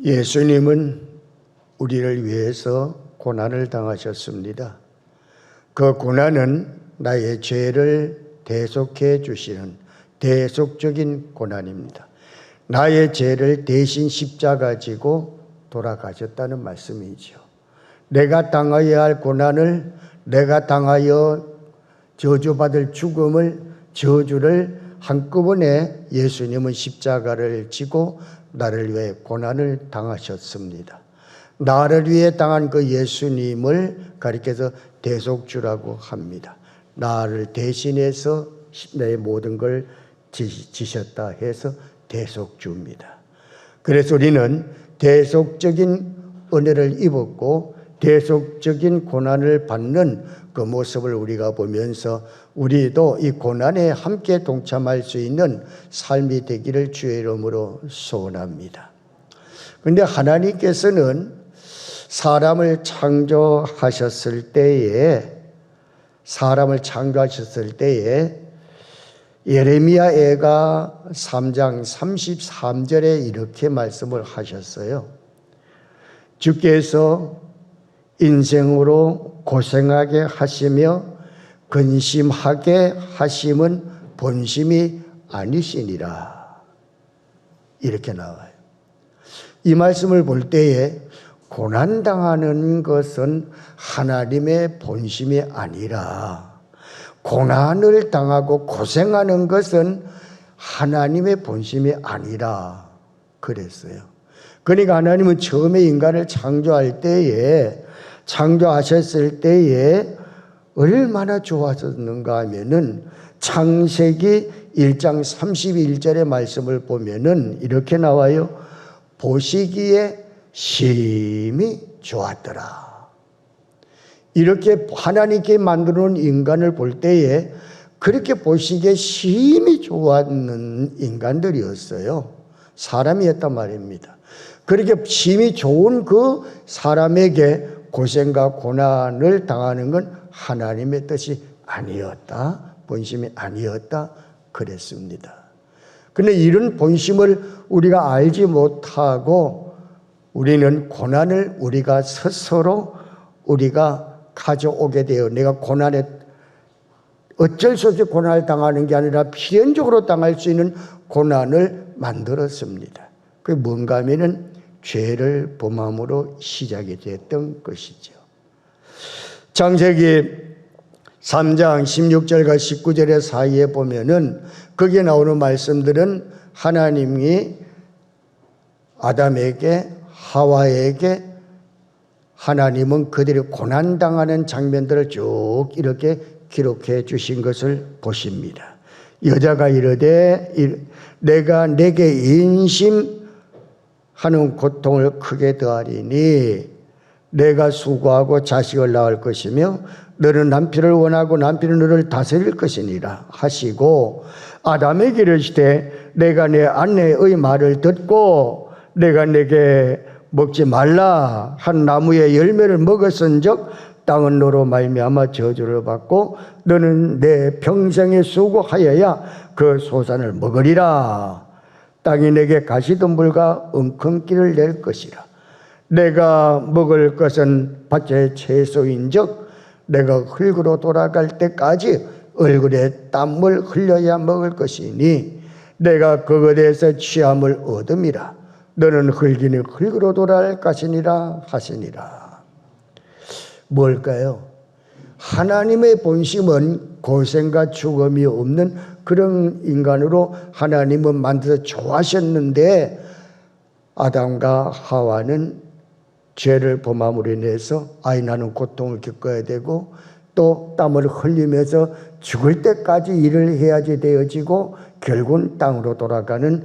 예수님은 우리를 위해서 고난을 당하셨습니다. 그 고난은 나의 죄를 대속해 주시는 대속적인 고난입니다. 나의 죄를 대신 십자가 지고 돌아가셨다는 말씀이죠. 내가 당하여야 할 고난을, 내가 당하여 저주받을 죽음을, 저주를 한꺼번에 예수님은 십자가를 지고 나를 위해 고난을 당하셨습니다. 나를 위해 당한 그 예수님을 가리켜서 대속주라고 합니다. 나를 대신해서 내 모든 걸 지셨다 해서 대속주입니다. 그래서 우리는 대속적인 은혜를 입었고 대속적인 고난을 받는 그 모습을 우리가 보면서 우리도 이 고난에 함께 동참할 수 있는 삶이 되기를 주의 이름으로 소원합니다. 그런데 하나님께서는 사람을 창조하셨을 때에 예레미야애가 3장 33절에 이렇게 말씀을 하셨어요. 주께서 인생으로 고생하게 하시며 근심하게 하심은 본심이 아니시니라. 이렇게 나와요. 이 말씀을 볼 때에 고난당하는 것은 하나님의 본심이 아니라 고난을 당하고 고생하는 것은 하나님의 본심이 아니라 그랬어요. 그러니까 하나님은 처음에 인간을 창조하셨을 때에 얼마나 좋아졌는가 하면은 창세기 1장 31절의 말씀을 보면은 이렇게 나와요. 보시기에 심히 좋았더라. 이렇게 하나님께 만들어 놓은 인간을 볼 때에 그렇게 보시기에 심히 좋았는 인간들이었어요. 사람이었단 말입니다. 그렇게 심히 좋은 그 사람에게 고생과 고난을 당하는 건 하나님의 뜻이 아니었다, 본심이 아니었다 그랬습니다. 그런데 이런 본심을 우리가 알지 못하고 우리는 고난을 우리가 스스로 우리가 가져오게 돼요. 내가 고난에 어쩔 수 없이 고난을 당하는 게 아니라 필연적으로 당할 수 있는 고난을 만들었습니다. 그게 뭔가 하면은 죄를 범함으로 시작이 됐던 것이죠. 창세기 3장 16절과 19절의 사이에 보면은 거기에 나오는 말씀들은 하나님이 아담에게 하와에게 하나님은 그들이 고난당하는 장면들을 쭉 이렇게 기록해 주신 것을 보십니다. 여자가 이르되 내가 내게 인심하는 고통을 크게 더하리니 내가 수고하고 자식을 낳을 것이며 너는 남편을 원하고 남편은 너를 다스릴 것이니라 하시고 아담에게 이르시되 내가 내 아내의 말을 듣고 내가 내게 먹지 말라 한 나무의 열매를 먹었은즉 땅은 너로 말미암아 저주를 받고 너는 내 평생에 수고하여야 그 소산을 먹으리라. 땅이 내게 가시덤불과 엉겅퀴를 낼 것이라. 내가 먹을 것은 밭의 채소인즉 내가 흙으로 돌아갈 때까지 얼굴에 땀을 흘려야 먹을 것이니 내가 그것에서 취함을 얻음이라. 너는 흙이니 흙으로 돌아갈 것이니라 하시니라. 뭘까요? 하나님의 본심은 고생과 죽음이 없는 그런 인간으로 하나님은 만들어서 좋아하셨는데 아담과 하와는 죄를 범함으로 인해서 나는 고통을 겪어야 되고 또 땀을 흘리면서 죽을 때까지 일을 해야지 되어지고 결국은 땅으로 돌아가는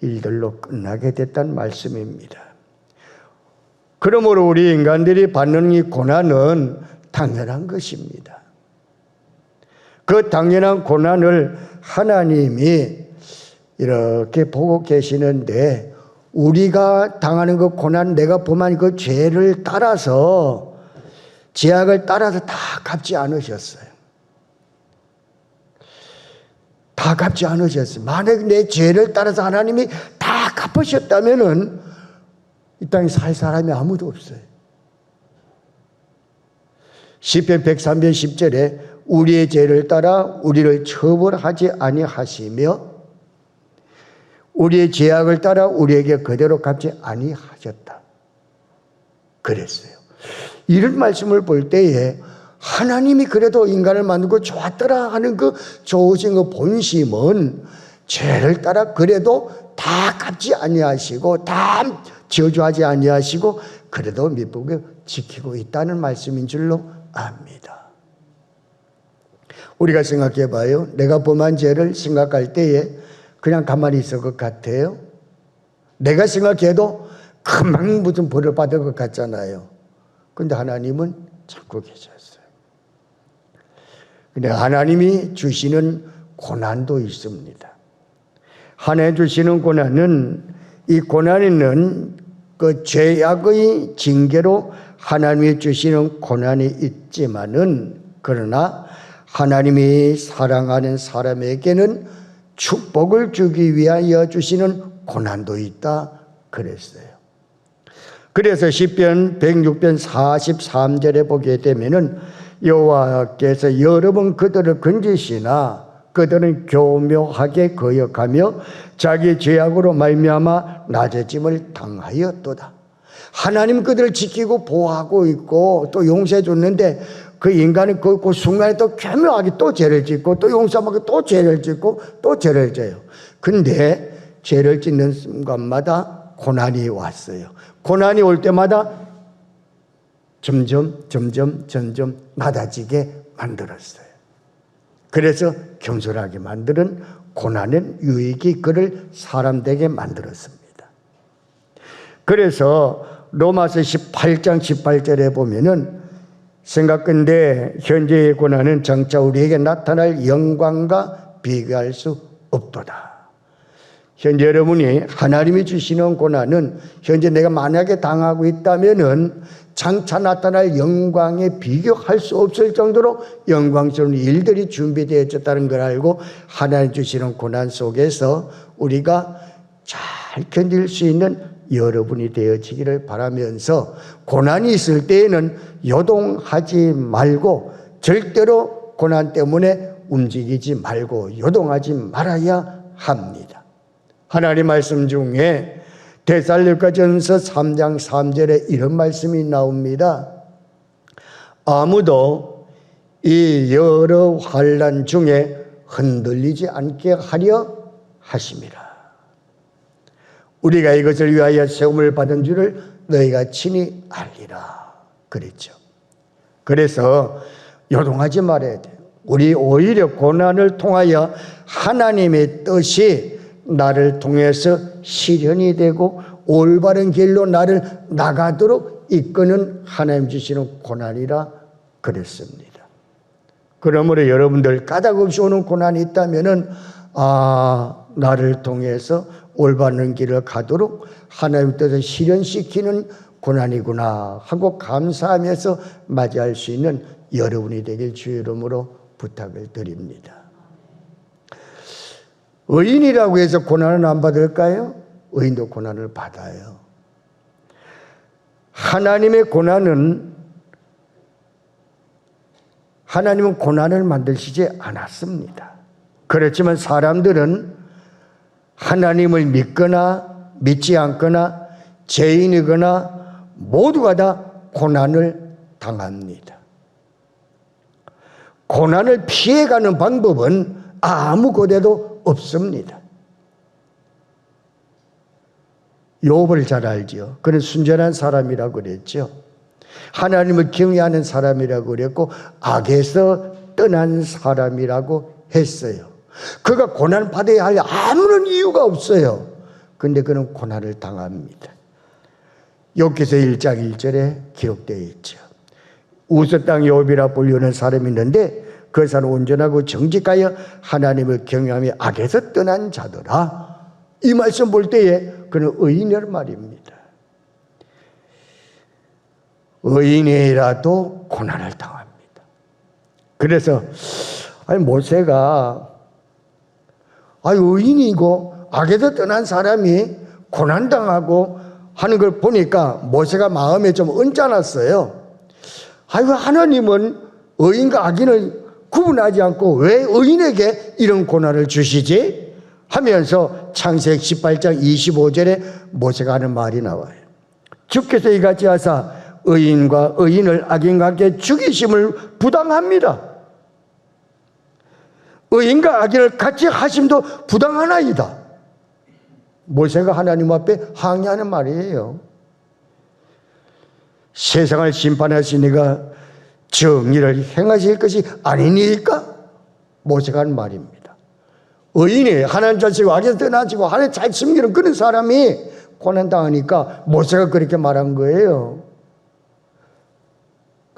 일들로 끝나게 됐다는 말씀입니다. 그러므로 우리 인간들이 받는 이 고난은 당연한 것입니다. 그 당연한 고난을 하나님이 이렇게 보고 계시는데 우리가 당하는 그 고난, 내가 범한 그 죄를 따라서 죄악을 따라서 다 갚지 않으셨어요. 다 갚지 않으셨어요. 만약 내 죄를 따라서 하나님이 다 갚으셨다면은 이 땅에 살 사람이 아무도 없어요. 시편 103편 10절에 우리의 죄를 따라 우리를 처벌하지 아니하시며 우리의 죄악을 따라 우리에게 그대로 갚지 아니하셨다. 그랬어요. 이런 말씀을 볼 때에 하나님이 그래도 인간을 만들고 좋았더라 하는 그 좋으신 그 본심은 죄를 따라 그래도 다 갚지 아니하시고 다 저주하지 아니하시고 그래도 미쁘게 지키고 있다는 말씀인 줄로 압니다. 우리가 생각해 봐요. 내가 범한 죄를 생각할 때에 그냥 가만히 있을 것 같아요. 내가 생각해도 금방 무슨 벌을 받을 것 같잖아요. 근데 하나님은 참고 계셨어요. 근데 하나님이 주시는 고난도 있습니다. 하나님 주시는 고난은 이 고난에는 그 죄악의 징계로 하나님이 주시는 고난이 있지만은 그러나 하나님이 사랑하는 사람에게는 축복을 주기 위하여 주시는 고난도 있다 그랬어요. 그래서 시편 106편 43절에 보게 되면은 여호와께서 여러 번 그들을 건지시나 그들은 교묘하게 거역하며 자기 죄악으로 말미암아 낮아짐을 당하였도다. 하나님 그들을 지키고 보호하고 있고 또 용서해 줬는데 그 인간은 그 순간에 또 교묘하게 또 죄를 짓고 또 용서하고 또 죄를 짓고 또 죄를 져요. 근데 죄를 짓는 순간마다 고난이 왔어요. 고난이 올 때마다 점점 낮아지게 만들었어요. 그래서 겸손하게 만드는 고난은 유익이 그를 사람 되게 만들었습니다. 그래서 로마서 18장 18절에 보면은 생각건대 현재의 고난은 장차 우리에게 나타날 영광과 비교할 수 없도다. 현재 여러분이 하나님이 주시는 고난은 현재 내가 만약에 당하고 있다면은 장차 나타날 영광에 비교할 수 없을 정도로 영광스러운 일들이 준비되어 있다는 걸 알고 하나님 주시는 고난 속에서 우리가 잘 견딜 수 있는 여러분이 되어지기를 바라면서 고난이 있을 때에는 요동하지 말고 절대로 고난 때문에 움직이지 말고 요동하지 말아야 합니다. 하나님 말씀 중에 데살로니가전서 3장 3절에 이런 말씀이 나옵니다. 아무도 이 여러 환난 중에 흔들리지 않게 하려 하심이라. 우리가 이것을 위하여 세움을 받은 줄을 너희가 친히 알리라 그랬죠. 그래서 요동하지 말아야 돼요. 우리 오히려 고난을 통하여 하나님의 뜻이 나를 통해서 실현이 되고 올바른 길로 나를 나가도록 이끄는 하나님 주시는 고난이라 그랬습니다. 그러므로 여러분들 까닭없이 오는 고난이 있다면은 나를 통해서 올바른 길을 가도록 하나님 뜻을 실현시키는 고난이구나 하고 감사하면서 맞이할 수 있는 여러분이 되길 주의 이름으로 부탁을 드립니다. 의인이라고 해서 고난을 안 받을까요? 의인도 고난을 받아요. 하나님은 고난을 만드시지 않았습니다. 그렇지만 사람들은 하나님을 믿거나 믿지 않거나 죄인이거나 모두가 다 고난을 당합니다. 고난을 피해가는 방법은 아무 고대도 없습니다. 욥을 잘 알지요. 그는 순전한 사람이라고 그랬죠. 하나님을 경외하는 사람이라고 그랬고 악에서 떠난 사람이라고 했어요. 그가 고난 받아야 할 아무런 이유가 없어요. 그런데 그는 고난을 당합니다. 욥기서 1장 1절에 기록되어 있죠. 우스 땅 욥이라 불리는 사람이 있는데 그 사람은 온전하고 정직하여 하나님을 경외하며 악에서 떠난 자더라. 이 말씀 볼 때에 그는 의인이란 말입니다. 의인이라도 고난을 당합니다. 그래서 모세가 의인이고 악에서 떠난 사람이 고난당하고 하는 걸 보니까 모세가 마음에 좀 언짢았어요. 아이고, 하나님은 의인과 악인을 구분하지 않고 왜 의인에게 이런 고난을 주시지? 하면서 창세기 18장 25절에 모세가 하는 말이 나와요. 주께서 이같이 하사 의인과 의인을 악인과 함께 죽이심을 부당합니다. 의인과 악인을 같이 하심도 부당하나이다. 모세가 하나님 앞에 항의하는 말이에요. 세상을 심판하시니가 정의를 행하실 것이 아니니까 모세가 한 말입니다. 의인이 하나님 자식을 악에서 떠나지고 하나님 잘 숨기는 그런 사람이 고난당하니까 모세가 그렇게 말한 거예요.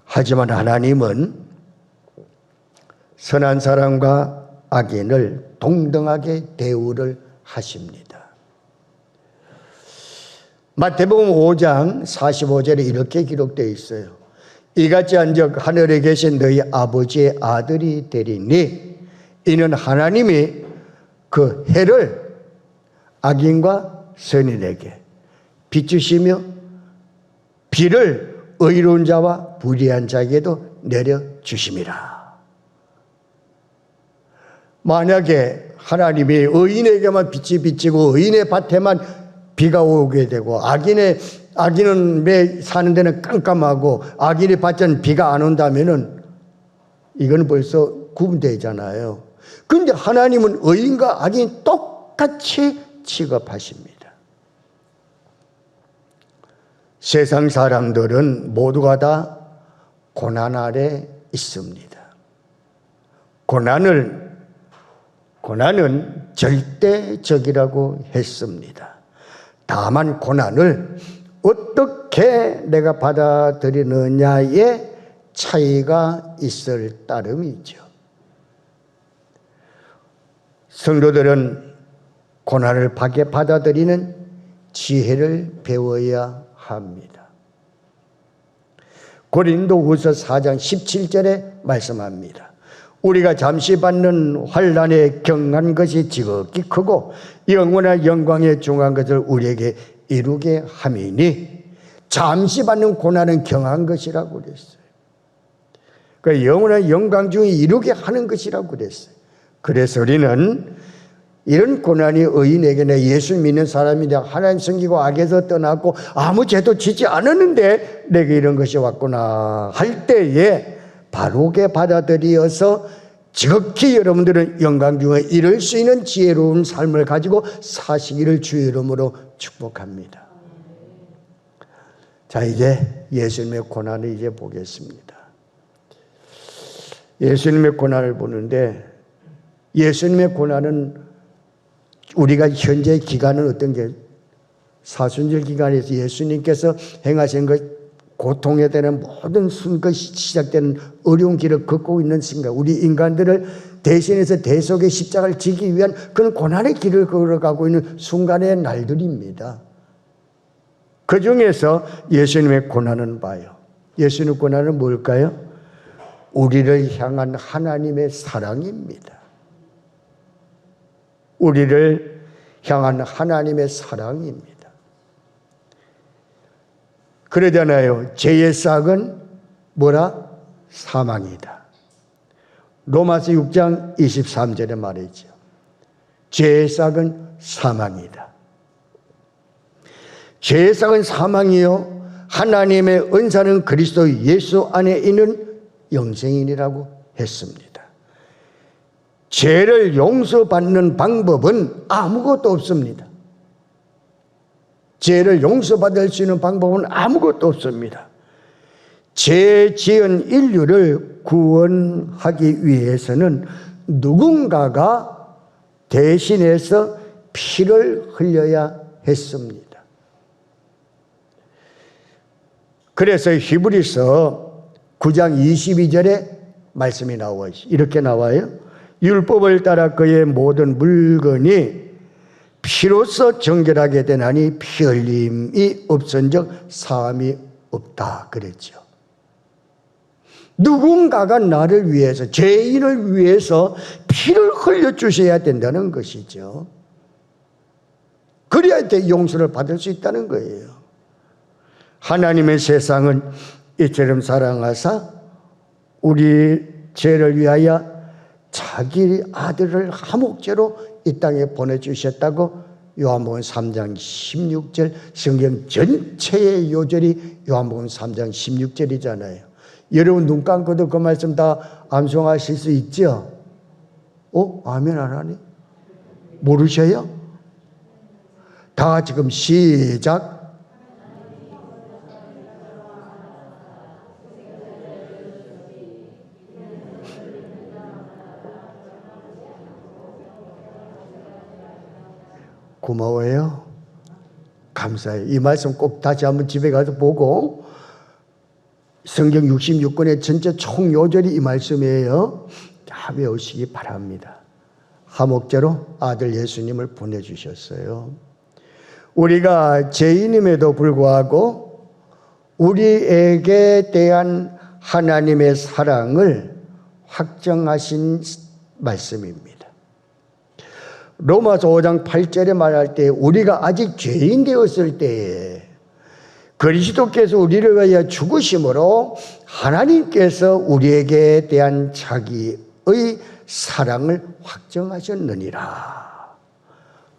하지만 하나님은 선한 사람과 악인을 동등하게 대우를 하십니다. 마태복음 5장 45절에 이렇게 기록되어 있어요. 이같이 한즉 하늘에 계신 너희 아버지의 아들이 되리니 이는 하나님이 그 해를 악인과 선인에게 비추시며 비를 의로운 자와 불의한 자에게도 내려주심이라. 만약에 하나님이 의인에게만 빛이 비치고 의인의 밭에만 비가 오게 되고 악인은 매 사는 데는 깜깜하고 악인의 밭에는 비가 안 온다면은 이건 벌써 구분되잖아요. 그런데 하나님은 의인과 악인 똑같이 취급하십니다. 세상 사람들은 모두가 다 고난 아래 있습니다. 고난은 절대적이라고 했습니다. 다만 고난을 어떻게 내가 받아들이느냐에 차이가 있을 따름이죠. 성도들은 고난을 받아들이는 지혜를 배워야 합니다. 고린도후서 4장 17절에 말씀합니다. 우리가 잠시 받는 환난에 경한 것이 지극히 크고 영원한 영광에 중한 것을 우리에게 이루게 함이니 잠시 받는 고난은 경한 것이라고 그랬어요. 그 영원한 영광 중에 이루게 하는 것이라고 그랬어요. 그래서 우리는 이런 고난이 의인에게는 예수 믿는 사람인데 하나님 섬기고 악에서 떠났고 아무 죄도 짓지 않았는데 내게 이런 것이 왔구나 할 때에 바르게 받아들여서 지극히 여러분들은 영광 중에 이룰 수 있는 지혜로운 삶을 가지고 사시기를 주의 이름으로 축복합니다. 자, 이제 예수님의 고난을 이제 보겠습니다. 예수님의 고난을 보는데 예수님의 고난은 우리가 현재 기간은 어떤 게 사순절 기간에서 예수님께서 행하신 것 고통에 대한 모든 것이 시작되는 어려운 길을 걷고 있는 순간 우리 인간들을 대신해서 대속의 십자가를 지기 위한 그런 고난의 길을 걸어가고 있는 순간의 날들입니다. 그 중에서 예수님의 고난은 봐요. 예수님의 고난은 뭘까요? 우리를 향한 하나님의 사랑입니다. 우리를 향한 하나님의 사랑입니다. 그러잖아요. 죄의 싹은 뭐라? 사망이다. 로마서 6장 23절에 말이죠. 죄의 싹은 사망이다. 죄의 싹은 사망이요 하나님의 은사는 그리스도 예수 안에 있는 영생이라고 했습니다. 죄를 용서받는 방법은 아무것도 없습니다. 죄를 용서받을 수 있는 방법은 아무것도 없습니다. 죄 지은 인류를 구원하기 위해서는 누군가가 대신해서 피를 흘려야 했습니다. 그래서 히브리서 9장 22절에 말씀이 나와요. 이렇게 나와요. 율법을 따라 그의 모든 물건이 피로써 정결하게 되나니 피 흘림이 없은즉 사함이 없다 그랬죠. 누군가가 나를 위해서 죄인을 위해서 피를 흘려주셔야 된다는 것이죠. 그래야 용서를 받을 수 있다는 거예요. 하나님의 세상은 이처럼 사랑하사 우리 죄를 위하여 자기 아들을 한목제로 이 땅에 보내주셨다고 요한복음 3장 16절, 성경 전체의 요절이 요한복음 3장 16절이잖아요. 여러분 눈 감고도 그 말씀 다 암송하실 수 있죠? 아멘 안 하니? 모르셔요? 다 지금 시작. 고마워요. 감사해요. 이 말씀 꼭 다시 한번 집에 가서 보고 성경 66권의 전체 총 요절이 이 말씀이에요. 다 외우시기 바랍니다. 하목제로 아들 예수님을 보내주셨어요. 우리가 죄인임에도 불구하고 우리에게 대한 하나님의 사랑을 확정하신 말씀입니다. 로마서 5장 8절에 말할 때 우리가 아직 죄인 되었을 때에 그리스도께서 우리를 위하여 죽으심으로 하나님께서 우리에게 대한 자기의 사랑을 확정하셨느니라.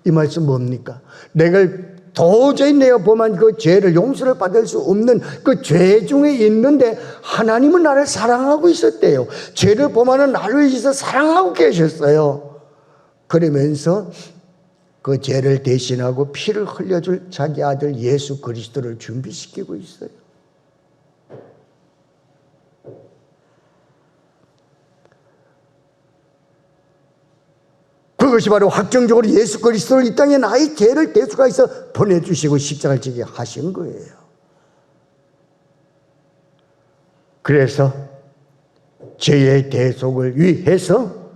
이 말씀 뭡니까? 내가 도저히 내가 범한 그 죄를 용서를 받을 수 없는 그 죄 중에 있는데 하나님은 나를 사랑하고 있었대요. 죄를 범하는 나를 위해서 사랑하고 계셨어요. 그러면서 그 죄를 대신하고 피를 흘려줄 자기 아들 예수 그리스도를 준비시키고 있어요. 그것이 바로 확정적으로 예수 그리스도를 이 땅에 나의 죄를 대속하여서 보내주시고 십자가를 지게 하신 거예요. 그래서 죄의 대속을 위해서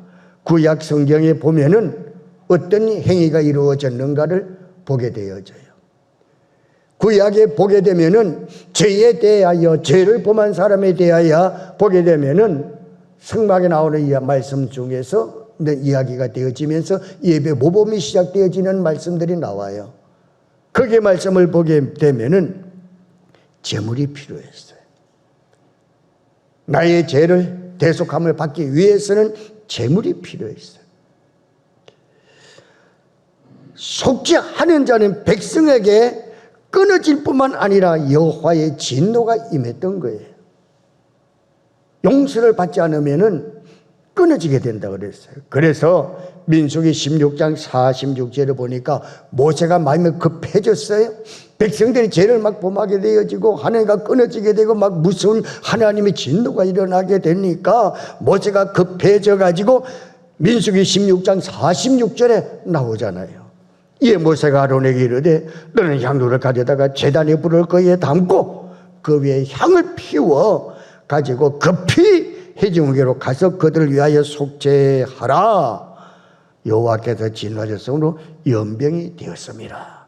구약 성경에 보면은 어떤 행위가 이루어졌는가를 보게 되어져요. 구약에 보게 되면은 죄에 대하여, 죄를 범한 사람에 대하여 보게 되면은 성막에 나오는 이 말씀 중에서 이야기가 되어지면서 예배 모범이 시작되어지는 말씀들이 나와요. 거기에 말씀을 보게 되면은 제물이 필요했어요. 나의 죄를 대속함을 받기 위해서는 제물이 필요했어요. 속죄하는 자는 백성에게 끊어질 뿐만 아니라 여호와의 진노가 임했던 거예요. 용서를 받지 않으면은 끊어지게 된다 그랬어요. 그래서 민수기 16장 46절을 보니까 모세가 마음이 급해졌어요. 백성들이 죄를 막 범하게 되어지고 하나님과 끊어지게 되고 막 무서운 하나님의 진노가 일어나게 되니까 모세가 급해져 가지고 민수기 16장 46절에 나오잖아요. 이에 모세가 아론에게 이르되 너는 향로를 가져다가 제단에 불을 거기에 담고 그 위에 향을 피워 가지고 급히 회중에게로 가서 그들을 위하여 속죄하라. 여호와께서 진노하셨으므로 연병이 되었습니다.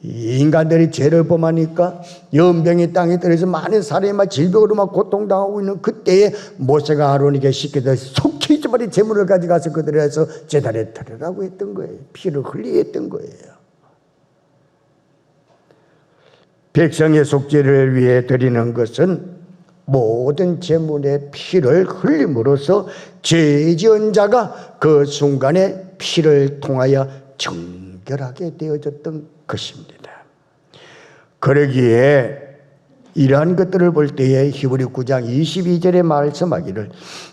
이 인간들이 죄를 범하니까 연병이 땅에 떨어져서 많은 사람이 막 질병으로 막 고통당하고 있는 그때에 모세가 아론에게 시켜서 속히 잊어버린 제물을 가져가서 그들을 해서 제단에 드리라고 했던 거예요. 피를 흘리게 했던 거예요. 백성의 속죄를 위해 드리는 것은 모든 제물의 피를 흘림으로써 죄 지은 자가 그 순간에 피를 통하여 정결하게 되어졌던 것입니다. 그러기에 이러한 것들을 볼 때에 히브리 9장 22절에 말씀하기를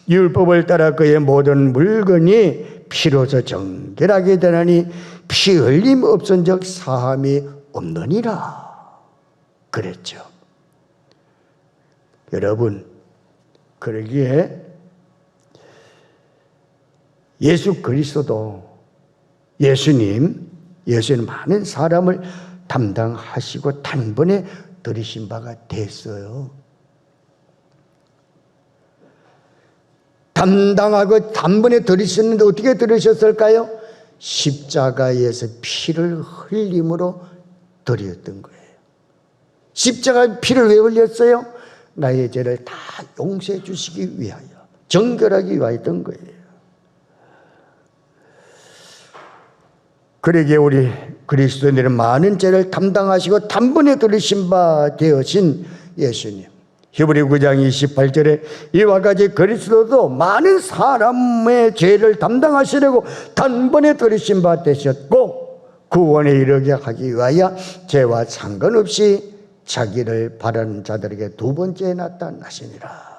율법을 따라 그의 모든 물건이 피로서 정결하게 되나니 피 흘림 없은즉 사함이 없느니라 그랬죠. 여러분, 그러기에 예수 그리스도도 예수님 많은 사람을 담당하시고 단번에 들이신 바가 됐어요. 담당하고 단번에 들이셨는데 어떻게 들으셨을까요? 십자가에서 피를 흘림으로 드렸던 거예요. 십자가에 피를 왜 흘렸어요? 나의 죄를 다 용서해 주시기 위하여, 정결하기 위하였던 거예요. 그러기에 우리 그리스도인들은 많은 죄를 담당하시고 단번에 들으신 바 되어신 예수님. 히브리 9장 28절에 이와 같이 그리스도도 많은 사람의 죄를 담당하시려고 단번에 들으신 바 되셨고 구원에 이르게 하기 위하여 죄와 상관없이 자기를 바라는 자들에게 두 번째 나타나시니라.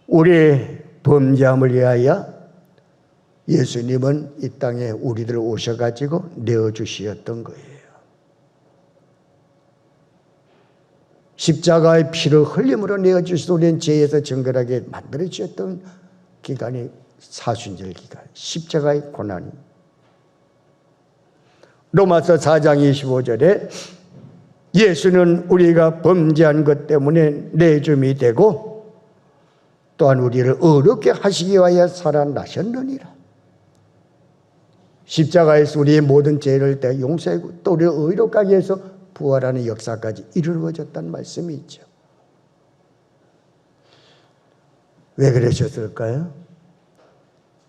우리의 범죄함을 위하여 예수님은 이 땅에 우리들을 오셔가지고 내어주셨던 거예요. 십자가의 피를 흘림으로 내어주셔서 우리는 죄에서 정결하게 만들어주셨던 기간이 사순절 기간, 십자가의 고난. 로마서 4장 25절에 예수는 우리가 범죄한 것 때문에 내줌이 되고 또한 우리를 어렵게 하시기 위하여 살아나셨느니라. 십자가에서 우리의 모든 죄를 다 용서하고 또 우리를 의롭게 하기 위해서 부활하는 역사까지 이루어졌다는 말씀이 있죠. 왜 그러셨을까요?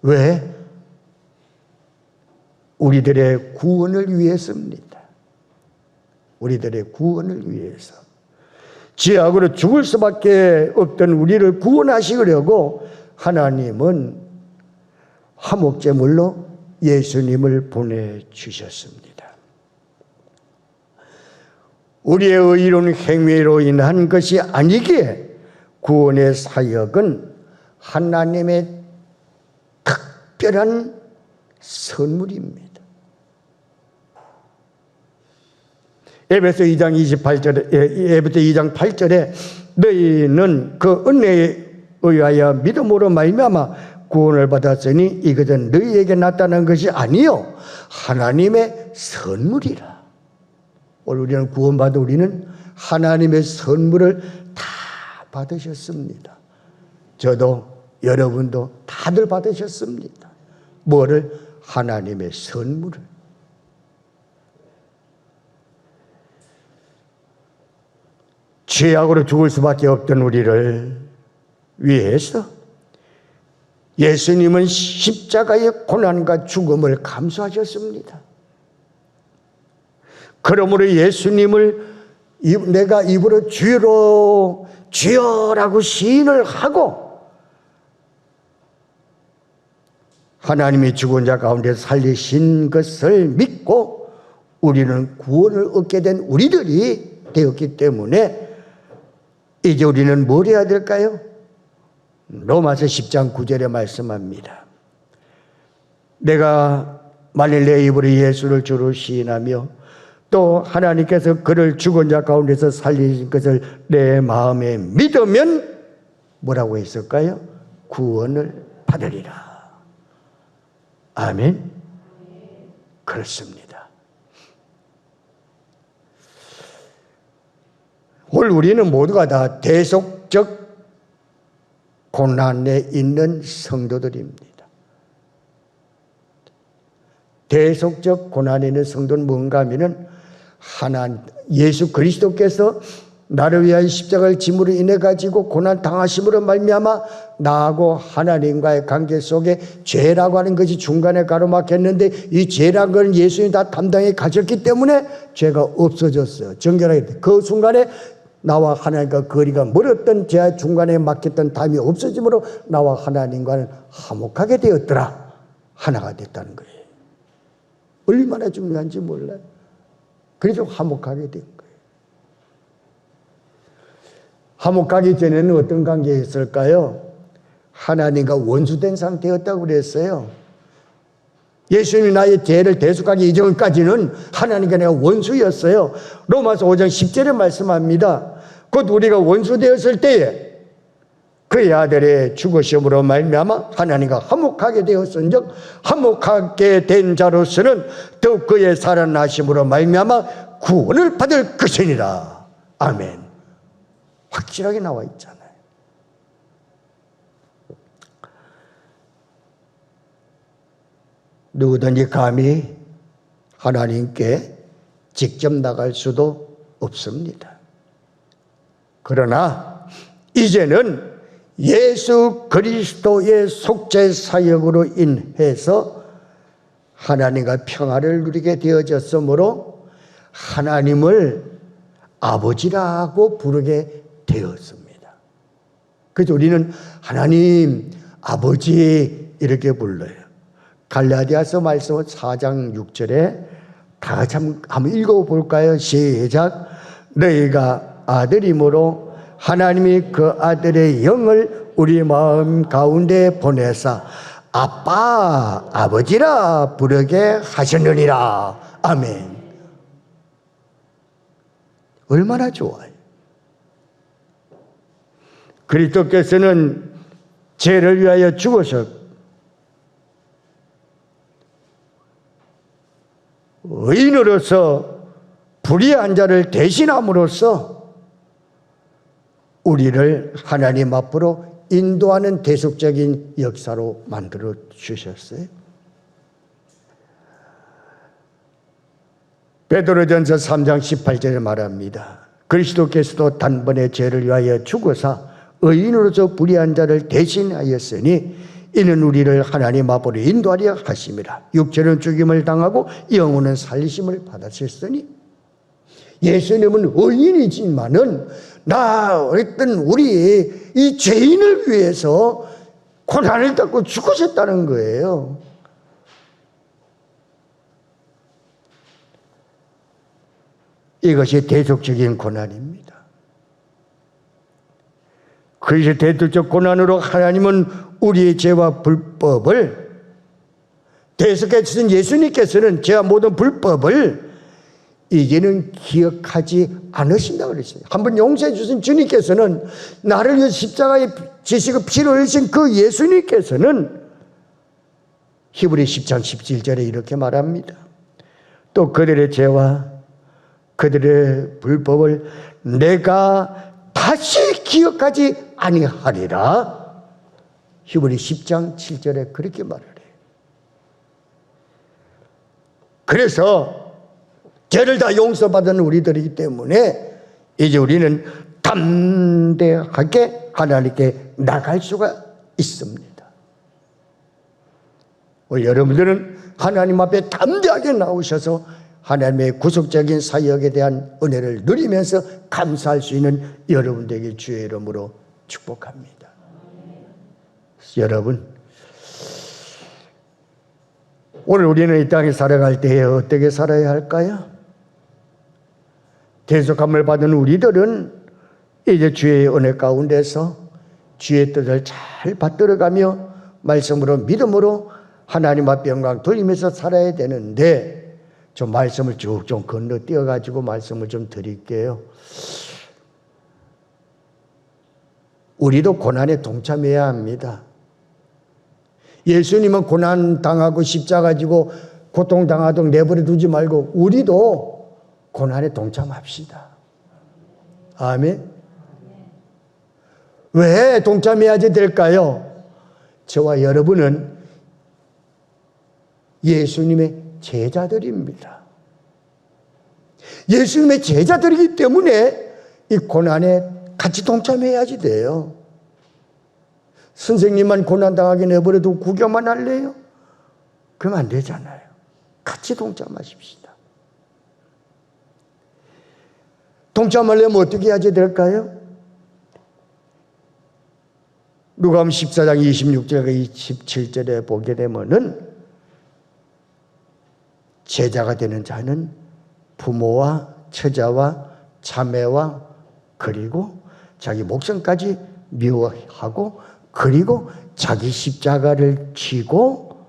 왜? 우리들의 구원을 위해서입니다. 우리들의 구원을 위해서. 죄악으로 죽을 수밖에 없던 우리를 구원하시려고 하나님은 화목제물로 예수님을 보내주셨습니다. 우리의 의로운 행위로 인한 것이 아니기에 구원의 사역은 하나님의 특별한 선물입니다. 에베소 2장 28절에 에베소 2장 8절에 너희는 그 은혜에 의하여 믿음으로 말미암아 구원을 받았으니 이것은 너희에게 나타난 것이 아니요 하나님의 선물이라. 오늘 우리는 구원받은 우리는 하나님의 선물을 다 받으셨습니다. 저도 여러분도 다들 받으셨습니다. 뭐를? 하나님의 선물을. 죄악으로 죽을 수밖에 없던 우리를 위해서 예수님은 십자가의 고난과 죽음을 감수하셨습니다. 그러므로 예수님을 내가 입으로 주여라고 시인을 하고 하나님이 죽은 자 가운데 살리신 것을 믿고 우리는 구원을 얻게 된 우리들이 되었기 때문에 이제 우리는 뭘 해야 될까요? 로마서 10장 9절에 말씀합니다. 내가 만일 내 입으로 예수를 주로 시인하며 또 하나님께서 그를 죽은 자 가운데서 살리신 것을 내 마음에 믿으면 뭐라고 했을까요? 구원을 받으리라. 아멘. 그렇습니다. 오늘 우리는 모두가 다 대속적 고난에 있는 성도들입니다. 대속적 고난에 있는 성도는 뭔가 하면은 예수 그리스도께서 나를 위하여 십자가를 짐으로 인해 가지고 고난 당하심으로 말미암아 나하고 하나님과의 관계 속에 죄라고 하는 것이 중간에 가로막혔는데 이 죄라는 건 예수님이 다 담당해 가셨기 때문에 죄가 없어졌어요. 정결하게. 그 순간에 나와 하나님과 거리가 멀었던 죄 중간에 막혔던 담이 없어짐으로 나와 하나님과는 화목하게 되었더라. 하나가 됐다는 거예요. 얼마나 중요한지 몰라요. 그래서 화목하게 된 거예요. 화목하기 전에는 어떤 관계였을까요? 하나님과 원수된 상태였다고 그랬어요. 예수님이 나의 죄를 대속하기 이전까지는 하나님과 내가 원수였어요. 로마서 5장 10절에 말씀합니다. 곧 우리가 원수 되었을 때에 그의 아들의 죽으심으로 말미암아 하나님과 화목하게 되었은즉 화목하게 된 자로서는 더욱 그의 살아나심으로 말미암아 구원을 받을 것이니라. 아멘. 확실하게 나와 있잖아요. 누구든지 감히 하나님께 직접 나갈 수도 없습니다. 그러나 이제는 예수 그리스도의 속죄 사역으로 인해서 하나님과 평화를 누리게 되어졌으므로 하나님을 아버지라고 부르게 되었습니다. 그래서 우리는 하나님 아버지 이렇게 불러요. 갈라디아서 말씀 4장 6절에 다 같이 한번 읽어볼까요? 시작. 너희가 아들이므로 하나님이 그 아들의 영을 우리 마음 가운데 보내사 아빠 아버지라 부르게 하셨느니라. 아멘. 얼마나 좋아요. 그리스도께서는 죄를 위하여 죽으셨고 의인으로서 불의한 자를 대신함으로써 우리를 하나님 앞으로 인도하는 대속적인 역사로 만들어 주셨어요. 베드로전서 3장 18절에 말합니다. 그리스도께서도 단번에 죄를 위하여 죽으사 의인으로서 불의한 자를 대신하였으니 이는 우리를 하나님 앞으로 인도하려 하심이라. 육체는 죽임을 당하고 영혼은 살리심을 받으셨으니 예수님은 의인이지만은 어떤 우리 이 죄인을 위해서 고난을 받고 죽으셨다는 거예요. 이것이 대속적인 고난입니다. 그것이 대속적 고난으로 하나님은 우리의 죄와 불법을 대속해 주신 예수님께서는 죄와 모든 불법을 이제는 기억하지 않으신다고 그랬어요. 한번 용서해 주신 주님께서는 나를 위해 십자가에 지시고 피를 흘리신 그 예수님께서는 히브리 10장 17절에 이렇게 말합니다. 또 그들의 죄와 그들의 불법을 내가 다시 기억하지 아니하리라. 히브리 10장 7절에 그렇게 말을 해요. 그래서 죄를 다 용서받은 우리들이기 때문에 이제 우리는 담대하게 하나님께 나갈 수가 있습니다. 우리 여러분들은 하나님 앞에 담대하게 나오셔서 하나님의 구속적인 사역에 대한 은혜를 누리면서 감사할 수 있는 여러분들에게 주의 이름으로 축복합니다. 여러분, 오늘 우리는 이 땅에 살아갈 때에 어떻게 살아야 할까요? 대속함을 받은 우리들은 이제 주의 은혜 가운데서 주의 뜻을 잘 받들어가며 말씀으로 믿음으로 하나님 앞에 영광 돌리면서 살아야 되는데 좀 말씀을 쭉 좀 건너뛰어 가지고 말씀을 좀 드릴게요. 우리도 고난에 동참해야 합니다. 예수님은 고난 당하고 십자가 지고 고통 당하도록 내버려 두지 말고 우리도 고난에 동참합시다. 아멘. 왜 동참해야지 될까요? 저와 여러분은 예수님의 제자들입니다. 예수님의 제자들이기 때문에 이 고난에 같이 동참해야지 돼요. 선생님만 고난당하게 내버려두고 구경만 할래요? 그러면 안 되잖아요. 같이 동참하십시다. 동참하려면 어떻게 해야지 될까요? 누가복음 14장 26절과 27절에 보게 되면은 제자가 되는 자는 부모와 처자와 자매와 그리고 자기 목숨까지 미워하고 그리고 자기 십자가를 지고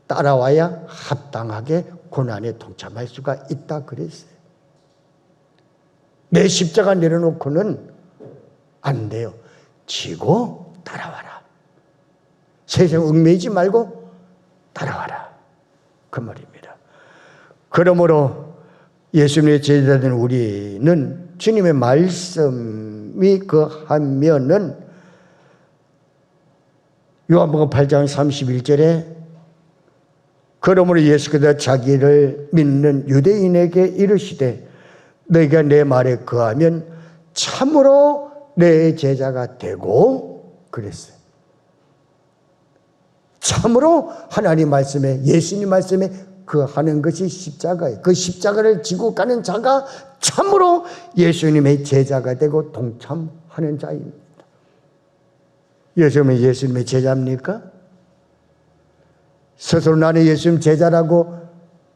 따라와야 합당하게 고난에 동참할 수가 있다 그랬어요. 내 십자가 내려놓고는 안 돼요. 지고 따라와라. 세상 얽매이지 말고 따라와라. 그 말입니다. 그러므로 예수님의 제자된 우리는 주님의 말씀이 하면은 요한복음 8장 31절에 그러므로 예수께서 자기를 믿는 유대인에게 이르시되 너희가 내 말에 거하면 참으로 내 제자가 되고 그랬어요. 참으로 하나님 말씀에, 예수님 말씀에 그 하는 것이 십자가예요. 그 십자가를 지고 가는 자가 참으로 예수님의 제자가 되고 동참하는 자입니다. 요즘에 예수님의 제자입니까? 스스로 나는 예수님 제자라고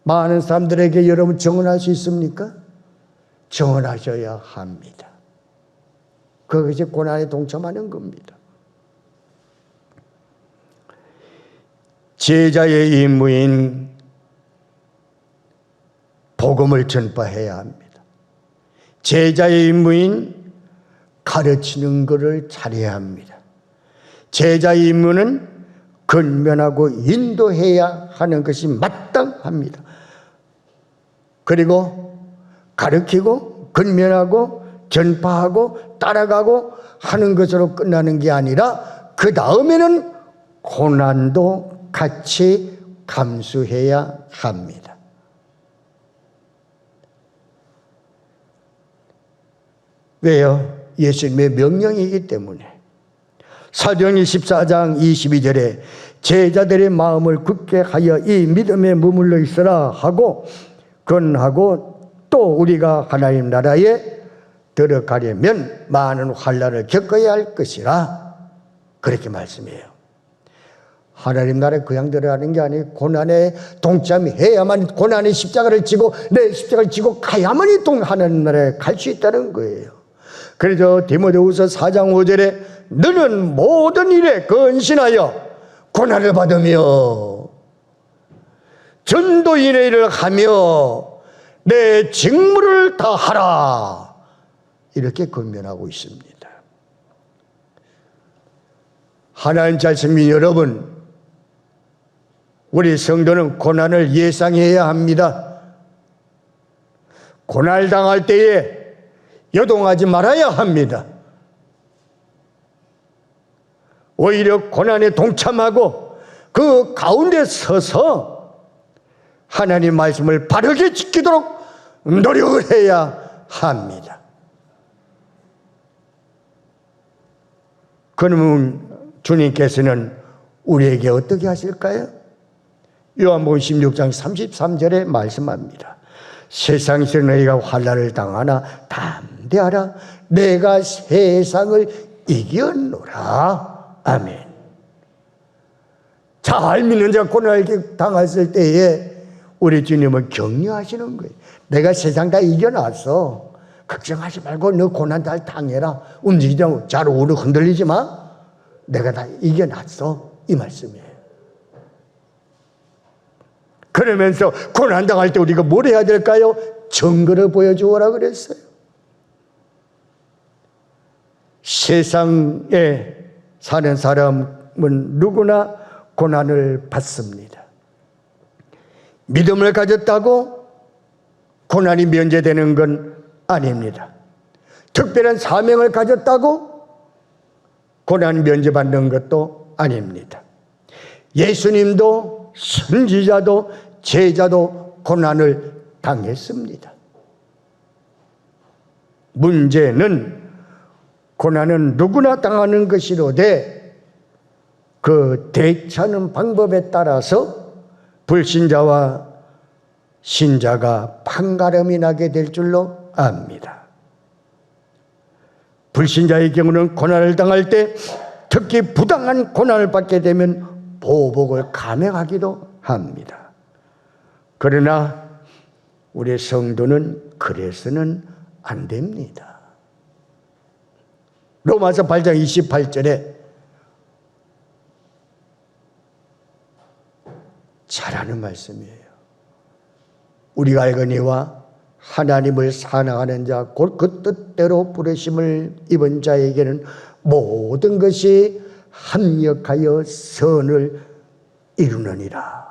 많은 사람들에게 여러분 증언할 수 있습니까? 증언하셔야 합니다. 그것이 고난에 동참하는 겁니다. 제자의 임무인 복음을 전파해야 합니다. 제자의 임무인 가르치는 것을 잘해야 합니다. 제자의 임무는 건면하고 인도해야 하는 것이 마땅합니다. 그리고 가르치고 건면하고 전파하고 따라가고 하는 것으로 끝나는 게 아니라 그 다음에는 고난도 같이 감수해야 합니다. 왜요? 예수님의 명령이기 때문에. 사도행전 14장 22절에 제자들의 마음을 굳게 하여 이 믿음에 머물러 있으라 하고 건하고 또 우리가 하나님 나라에 들어가려면 많은 환난을 겪어야 할 것이라 그렇게 말씀해요. 하나님 나라에 그냥 들어가는 게 아니고 고난에 동참해야만, 고난의 십자가를 지고 내 십자가를 지고 가야만이 하나님 나라에 갈 수 있다는 거예요. 그래서 디모데후서 4장 5절에 너는 모든 일에 근신하여 고난을 받으며 전도인의 일을 하며 내 직무를 다하라 이렇게 권면하고 있습니다. 하나님 자신이 여러분, 우리 성도는 고난을 예상해야 합니다. 고난을 당할 때에 요동하지 말아야 합니다. 오히려 고난에 동참하고 그 가운데 서서 하나님 말씀을 바르게 지키도록 노력을 해야 합니다. 그러면 주님께서는 우리에게 어떻게 하실까요? 요한복음 16장 33절에 말씀합니다. 세상에서 너희가 환난을 당하나 담대하라. 내가 세상을 이겼노라. 아멘. 잘 믿는 자 고난을 당했을 때에 우리 주님은 격려하시는 거예요. 내가 세상 다 이겨놨어. 걱정하지 말고 너 고난 잘 당해라. 움직이지 말고 잘 오르 흔들리지 마. 내가 다 이겨놨어. 이 말씀이에요. 그러면서 고난 당할 때 우리가 뭘 해야 될까요? 증거를 보여주어라 그랬어요. 세상에 사는 사람은 누구나 고난을 받습니다. 믿음을 가졌다고 고난이 면제되는 건 아닙니다. 특별한 사명을 가졌다고 고난 면제받는 것도 아닙니다. 예수님도 선지자도 제자도 고난을 당했습니다. 문제는 고난은 누구나 당하는 것이로되 그 대처하는 방법에 따라서 불신자와 신자가 판가름이 나게 될 줄로 압니다. 불신자의 경우는 고난을 당할 때 특히 부당한 고난을 받게 되면 보복을 감행하기도 합니다. 그러나 우리 성도는 그래서는 안 됩니다. 로마서 8장 28절에 잘하는 말씀이에요. 우리가 알거니와 하나님을 사랑하는 자 곧 그 뜻대로 부르심을 입은 자에게는 모든 것이 합력하여 선을 이루느니라.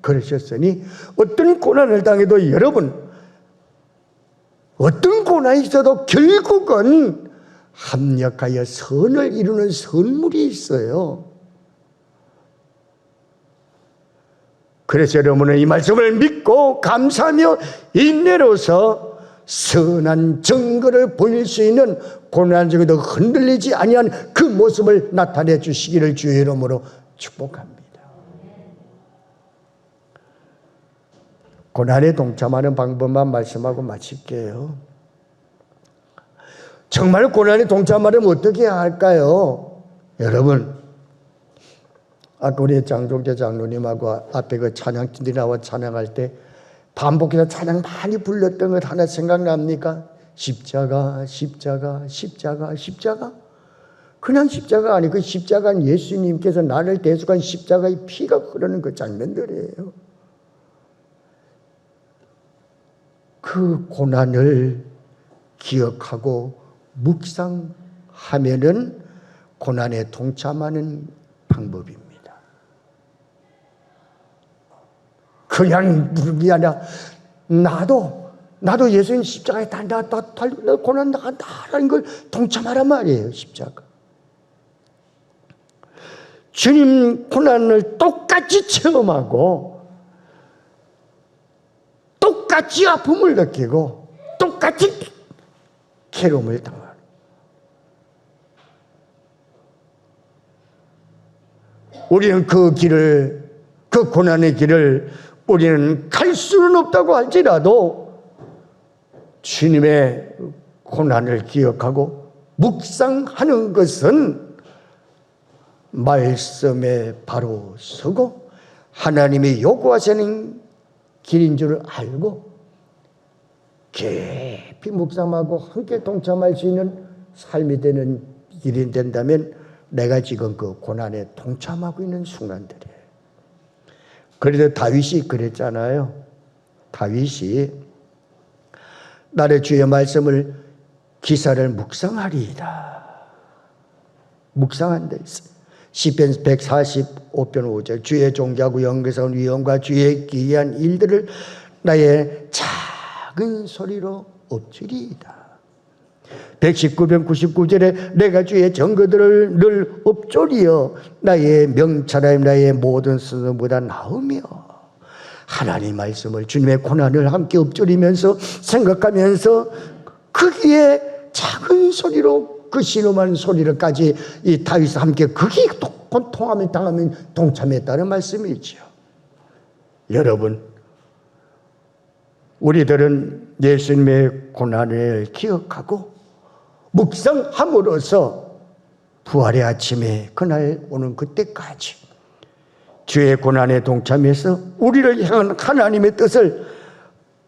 그러셨으니 어떤 고난을 당해도 여러분, 어떤 고난이 있어도 결국은 합력하여 선을 이루는 선물이 있어요. 그래서 여러분은 이 말씀을 믿고 감사하며 인내로서 선한 증거를 보일 수 있는 고난 중에도 흔들리지 아니한 그 모습을 나타내 주시기를 주의 이름으로 축복합니다. 고난에 동참하는 방법만 말씀하고 마칠게요. 정말 고난에 동참하려면 어떻게 해야 할까요? 여러분, 아까 우리 장종재 장로님하고 앞에 그 찬양팀들이 나와 찬양할 때 반복해서 찬양 많이 불렀던 것 하나 생각납니까? 십자가, 십자가, 십자가, 십자가. 그냥 십자가 아니고 그 십자가는 예수님께서 나를 대속한 십자가의 피가 흐르는 그 장면들이에요. 그 고난을 기억하고 묵상하면은 고난에 동참하는 방법입니다. 그냥 무릎이 아니라 나도 예수님 십자가에 고난 나간다라는 걸 동참하란 말이에요. 십자가. 주님 고난을 똑같이 체험하고 똑같이 아픔을 느끼고 똑같이 괴로움을 당하는. 우리는 그 고난의 길을 우리는 갈 수는 없다고 할지라도 주님의 고난을 기억하고 묵상하는 것은 말씀에 바로 서고 하나님이 요구하시는 길인 줄 알고 깊이 묵상하고 함께 동참할 수 있는 삶이 되는 길이 된다면 내가 지금 그 고난에 동참하고 있는 순간들이에요. 그래도 다윗이 그랬잖아요. 다윗이 나를 주의 말씀을 기사를 묵상하리이다. 묵상한 데 있어요. 시편 145편 5절 주의 존귀하고 영광스러운 위엄과 주의 기이한 일들을 나의 작은 소리로 엎주리이다. 119편 99절에 내가 주의 증거들을 늘 엎조리어 나의 명찰하여 나의 모든 스승보다 나으며. 하나님 말씀을 주님의 고난을 함께 엎조리면서 생각하면서 거기에 작은 소리로 그 신음하는 소리를까지 이 다윗과 함께 거기에 고통하며 당하면 동참했다는 말씀이죠. 여러분, 우리들은 예수님의 고난을 기억하고 묵상함으로써 부활의 아침에 그날 오는 그때까지 주의 고난에 동참해서 우리를 향한 하나님의 뜻을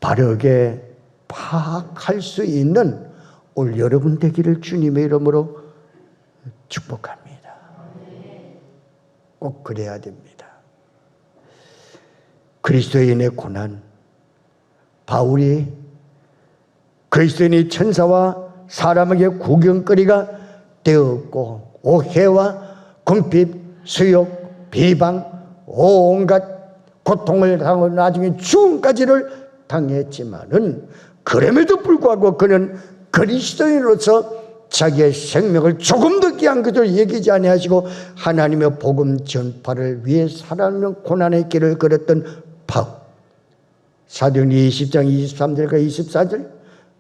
바르게 파악할 수 있는 올 여러분 되기를 주님의 이름으로 축복합니다. 꼭 그래야 됩니다. 그리스도인의 고난, 바울이 그리스도인의 천사와 사람에게 구경거리가 되었고 오해와 궁핍, 수욕, 비방, 온갖 고통을 당하고 나중에 죽음까지를 당했지만은 그럼에도 불구하고 그는 그리스도인으로서 자기의 생명을 조금 더 귀한 것을 여기지 아니하시고 하나님의 복음 전파를 위해 살아가는 고난의 길을 걸었던 바울. 사도행전 20장 23절과 24절,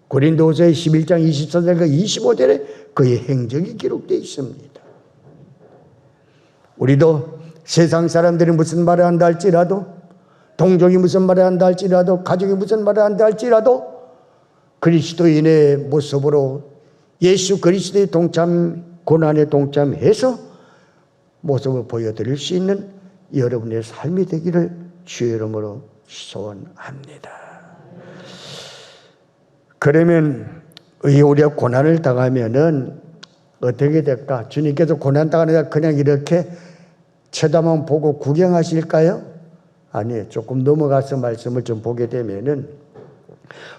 고린도후서 11장 24절과 25절에 그의 행적이 기록되어 있습니다. 우리도 세상 사람들이 무슨 말을 한다 할지라도, 동족이 무슨 말을 한다 할지라도, 가족이 무슨 말을 한다 할지라도 그리스도인의 모습으로 예수 그리스도의 고난에 동참해서 모습을 보여드릴 수 있는 여러분의 삶이 되기를 주의 이름으로 소원합니다. 그러면 우리가 고난을 당하면은 어떻게 될까? 주님께서 고난 당하는 그냥 이렇게 쳐다만 보고 구경하실까요? 아니에요. 조금 넘어가서 말씀을 좀 보게 되면은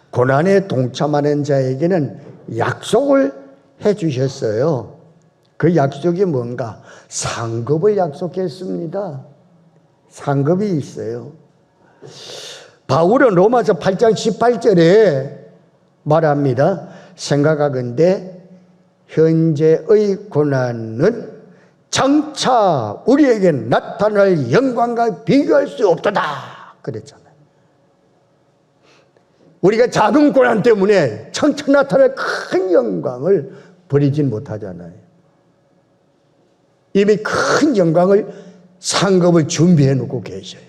고난에 동참하는 자에게는 약속을 해 주셨어요. 그 약속이 뭔가? 상급을 약속했습니다. 상급이 있어요. 바울은 로마서 8장 18절에 말합니다. 생각하건대 현재의 고난은 장차 우리에게 나타날 영광과 비교할 수 없도다 그랬잖아요. 우리가 작은 고난 때문에 장차 나타날 큰 영광을 버리진 못하잖아요. 이미 큰 영광을 상급을 준비해 놓고 계셔요.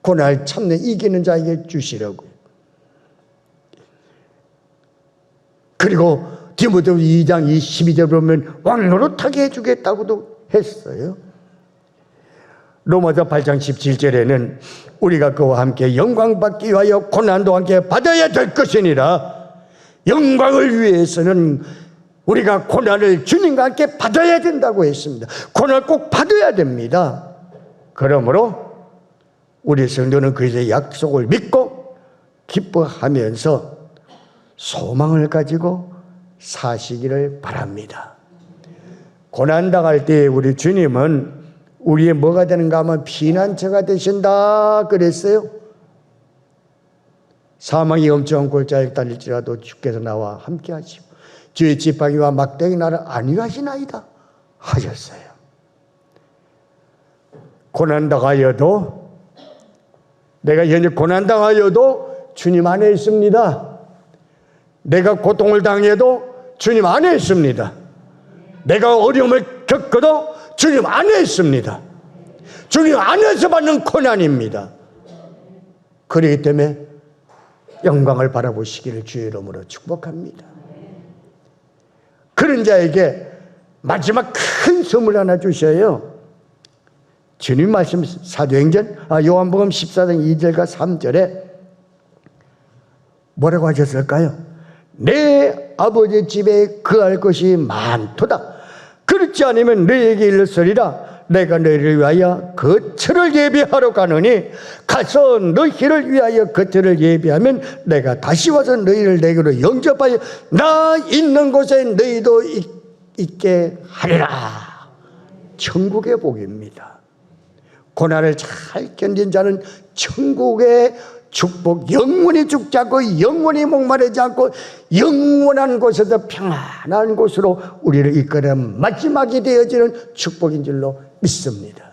고난을 참는 이기는 자에게 주시라고요. 그리고 디모데 2장 22절 보면 왕노릇하게 해주겠다고도 했어요. 로마서 8장 17절에는 우리가 그와 함께 영광받기 위하여 고난도 함께 받아야 될 것이니라. 영광을 위해서는 우리가 고난을 주님과 함께 받아야 된다고 했습니다. 고난을 꼭 받아야 됩니다. 그러므로 우리 성도는 그리스도의 약속을 믿고 기뻐하면서 소망을 가지고 사시기를 바랍니다. 고난당할 때 우리 주님은 우리의 뭐가 되는가 하면 피난처가 되신다 그랬어요. 사망이 엄청난 골짜기에 달릴지라도 주께서 나와 함께 하시고 주의 지팡이와 막대기 나를 안위하시나이다 하셨어요. 고난당하여도, 내가 현재 고난당하여도 주님 안에 있습니다. 내가 고통을 당해도 주님 안에 있습니다. 내가 어려움을 겪어도 주님 안에 있습니다. 주님 안에서 받는 고난입니다. 그렇기 때문에 영광을 바라보시기를 주의 이름으로 축복합니다. 그런 자에게 마지막 큰 선물 하나 주셔요. 주님 말씀 사도행전 요한복음 14장 2절과 3절에 뭐라고 하셨을까요? 내 아버지 집에 거할 것이 많도다. 그렇지 않으면 너희에게 일렀으리라. 내가 너희를 위하여 거처를 예비하러 가노니 가서 너희를 위하여 거처를 예비하면 내가 다시 와서 너희를 내게로 영접하여 나 있는 곳에 너희도 있게 하리라. 천국의 복입니다. 고난을 잘 견딘 자는 천국의 축복, 영원히 죽지 않고 영원히 목마르지 않고 영원한 곳에서 평안한 곳으로 우리를 이끌어 마지막이 되어지는 축복인 줄로 믿습니다.